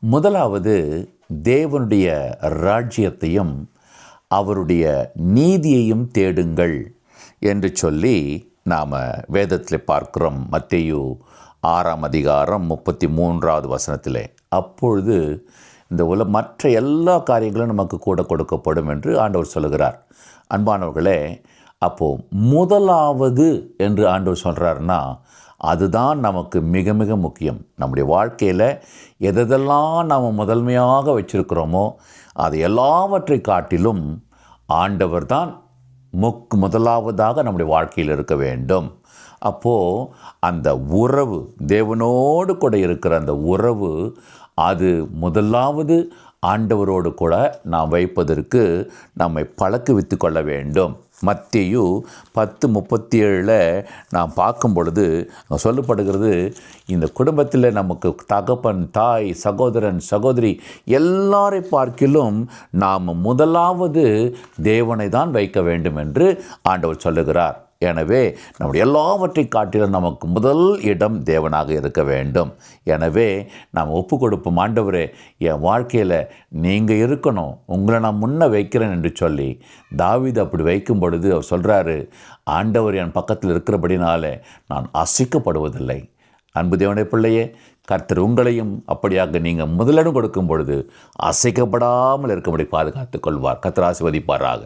முதலாவது தேவனுடைய ராஜ்யத்தையும் அவருடைய நீதியையும் தேடுங்கள் என்று சொல்லி நாம் வேதத்தில் பார்க்கிறோம். மத்தேயு 6ஆம் அதிகாரம் 33வது வசனத்திலே. அப்பொழுது இந்த மற்ற எல்லா காரியங்களும் நமக்கு கூட கொடுக்கப்படும் என்று ஆண்டவர் சொல்லுகிறார். அன்பானவர்களே, அப்போது முதலாவது என்று ஆண்டவர் சொல்கிறாருன்னா அதுதான் நமக்கு மிக மிக முக்கியம். நம்முடைய வாழ்க்கையில் எதெல்லாம் நாம் முதன்மையாக வச்சுருக்கிறோமோ அது எல்லாவற்றை காட்டிலும் ஆண்டவர் தான் முதலாவதாக நம்முடைய வாழ்க்கையில் இருக்க வேண்டும். அப்போது அந்த உறவு, தேவனோடு கூட இருக்கிற அந்த உறவு, அது முதலாவது ஆண்டவரோடு கூட நாம் வைப்பதற்கு நம்மை பழக்குவித்து கொள்ள வேண்டும். மத்தேயு 10:37 நாம் பார்க்கும் பொழுது சொல்லப்படுகிறது, இந்த குடும்பத்தில் நமக்கு தகப்பன், தாய், சகோதரன், சகோதரி எல்லாரை பார்க்கிலும் நாம் முதலாவது தேவனை தான் வைக்க வேண்டும் என்று ஆண்டவர் சொல்லுகிறார். எனவே நம்முடைய எல்லாவற்றை காட்டிலும் நமக்கு முதல் இடம் தேவனாக இருக்க வேண்டும். எனவே நாம் ஒப்பு கொடுப்போம், ஆண்டவரே என் வாழ்க்கையில் நீங்கள் இருக்கணும், உங்களை நான் முன்ன வைக்கிறேன் என்று சொல்லி. தாவீது அப்படி வைக்கும் பொழுது அவர் சொல்கிறாரு, ஆண்டவர் என் பக்கத்தில் இருக்கிறபடினாலே நான் அசைக்கப்படுவதில்லை. அன்பு தேவனுடைய பிள்ளையே, கர்த்தர் உங்களையும் அப்படியாக நீங்கள் முதலிடம் கொடுக்கும் பொழுது அசைக்கப்படாமல் இருக்கும்படி பாதுகாத்துக் கொள்வார். கர்த்தர் ஆசீர்வதிப்பாராக.